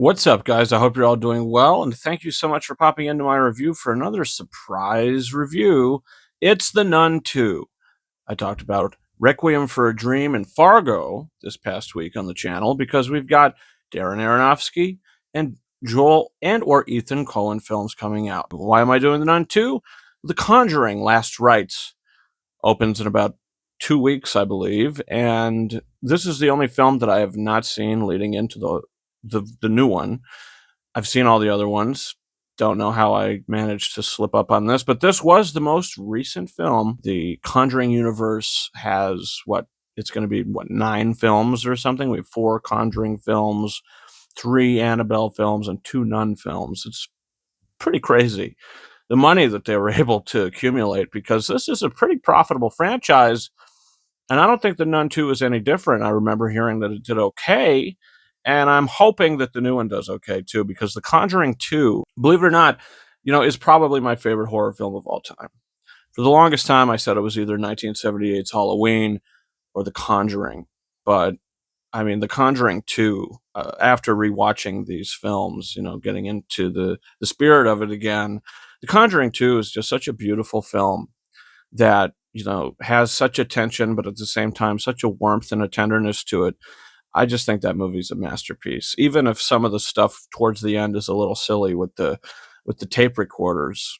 What's up, guys? I hope you're all doing well, and thank you so much for popping into my review for another surprise review. It's The Nun II. I talked about Requiem for a Dream and Fargo this past week on the channel because we've got Darren Aronofsky and Joel and or Ethan Coen films coming out. Why am I doing The Nun II? The Conjuring Last Rites opens in about 2 weeks, I believe, and this is the only film that I have not seen leading into the new one. I've seen all the other ones. Don't know how I managed to slip up on this, but this was the most recent film. The Conjuring universe has it's going to be 9 films or something. We have 4 Conjuring films, 3 Annabelle films, and 2 Nun films. It's pretty crazy the money that they were able to accumulate, because this is a pretty profitable franchise. And I don't think the Nun 2 is any different. I remember hearing that it did okay, and I'm hoping that the new one does okay too, because The Conjuring 2, believe it or not, is probably my favorite horror film of all time. For the longest time, I said it was either 1978's Halloween or The Conjuring. But I mean, The Conjuring 2, after rewatching these films, getting into the spirit of it again, The Conjuring 2 is just such a beautiful film that, has such a tension, but at the same time, such a warmth and a tenderness to it. I just think that movie's a masterpiece. Even if some of the stuff towards the end is a little silly with the tape recorders,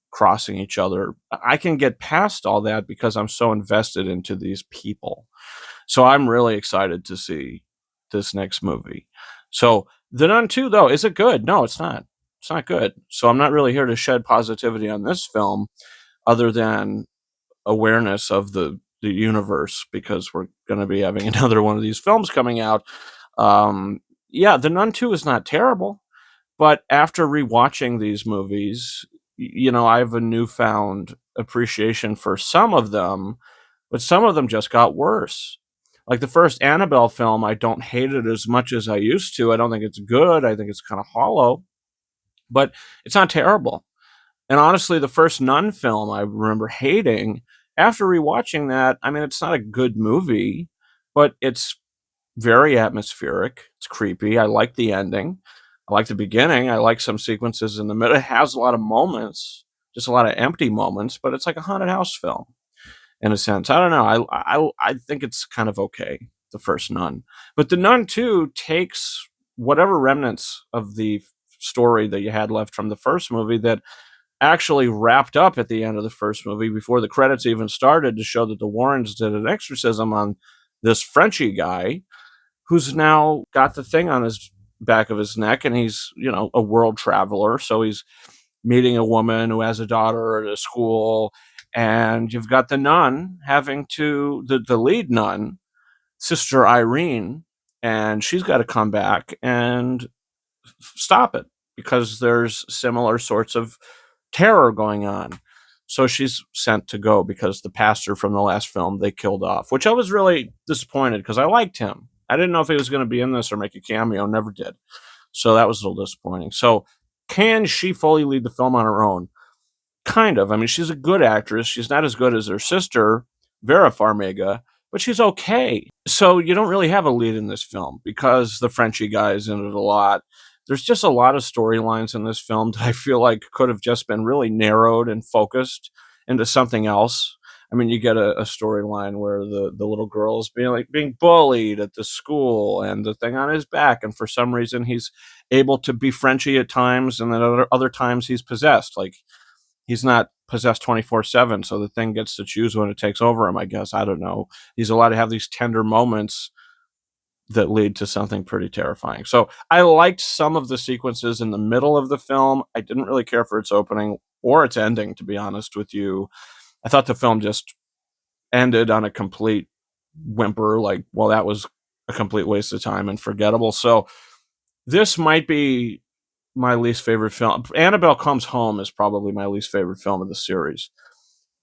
crossing each other, I can get past all that because I'm so invested into these people. So I'm really excited to see this next movie. So The Nun 2, though, is it good? No, it's not. It's not good. So I'm not really here to shed positivity on this film, other than awareness of the universe, because we're going to be having another one of these films coming out. Yeah, The Nun 2 is not terrible, but after rewatching these movies, I have a newfound appreciation for some of them, but some of them just got worse. Like the first Annabelle film, I don't hate it as much as I used to. I don't think it's good. I think it's kind of hollow, but it's not terrible. And honestly, the first Nun film I remember hating. After rewatching that, I mean, it's not a good movie, but it's very atmospheric. It's creepy. I like the ending. I like the beginning. I like some sequences in the middle. It has a lot of moments, just a lot of empty moments, but it's like a haunted house film in a sense. I don't know. I think it's kind of okay, the first Nun. But the Nun 2 takes whatever remnants of the story that you had left from the first movie that actually wrapped up at the end of the first movie before the credits even started, to show that the Warrens did an exorcism on this Frenchy guy who's now got the thing on his back of his neck, and he's, a world traveler. So he's meeting a woman who has a daughter at a school, and you've got the nun the lead nun, Sister Irene, and she's got to come back and stop it because there's similar sorts of terror going on. So she's sent to go because the pastor from the last film they killed off, which I was really disappointed because I liked him. I didn't know if he was going to be in this or make a cameo, never did. So that was a little disappointing. So can she fully lead the film on her own? Kind of. I mean, she's a good actress. She's not as good as her sister, Vera Farmiga, but she's okay. So you don't really have a lead in this film because the Frenchy guy is in it a lot. There's just a lot of storylines in this film that I feel like could have just been really narrowed and focused into something else. I mean, you get a storyline where the little girl is being bullied at the school and the thing on his back, and for some reason he's able to be Frenchy at times, and then other times he's possessed. Like, he's not possessed 24/7, so the thing gets to choose when it takes over him, I guess. I don't know. He's allowed to have these tender moments that lead to something pretty terrifying. So I liked some of the sequences in the middle of the film. I didn't really care for its opening or its ending, to be honest with you. I thought the film just ended on a complete whimper, like, well, that was a complete waste of time and forgettable. So this might be my least favorite film. Annabelle Comes Home is probably my least favorite film of the series,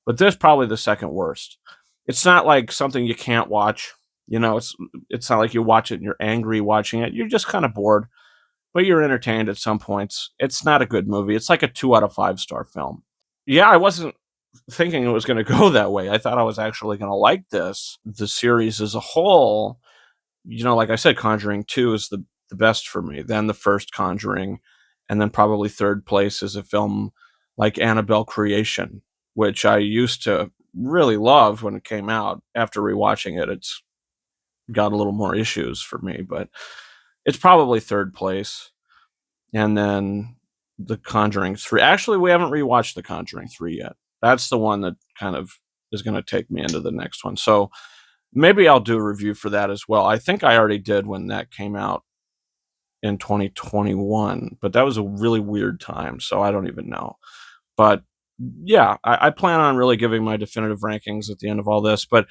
but this is probably the second worst. It's not like something you can't watch. It's not like you watch it and you're angry watching it. You're just kind of bored, but you're entertained at some points. It's not a good movie. It's like a 2 out of 5-star film. Yeah, I wasn't thinking it was going to go that way. I thought I was actually going to like this. The series as a whole, like I said, Conjuring 2 is the the best for me, then the first Conjuring, and then probably third place is a film like Annabelle Creation, which I used to really love when it came out. After rewatching it, it's got a little more issues for me, but it's probably third place. And then The Conjuring 3. Actually, we haven't rewatched The Conjuring 3 yet. That's the one that kind of is going to take me into the next one. So maybe I'll do a review for that as well. I think I already did when that came out in 2021, but that was a really weird time, so I don't even know. But yeah, I plan on really giving my definitive rankings at the end of all this. But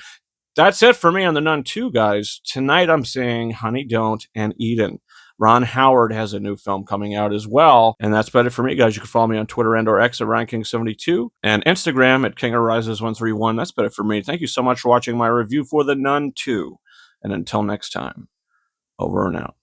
that's it for me on the Nun II, guys. Tonight I'm seeing Honey Don't and Eden. Ron Howard has a new film coming out as well. And that's about it for me, guys. You can follow me on Twitter and or X at Ranking72 and Instagram at KingArises131. That's about it for me. Thank you so much for watching my review for the Nun II. And until next time, over and out.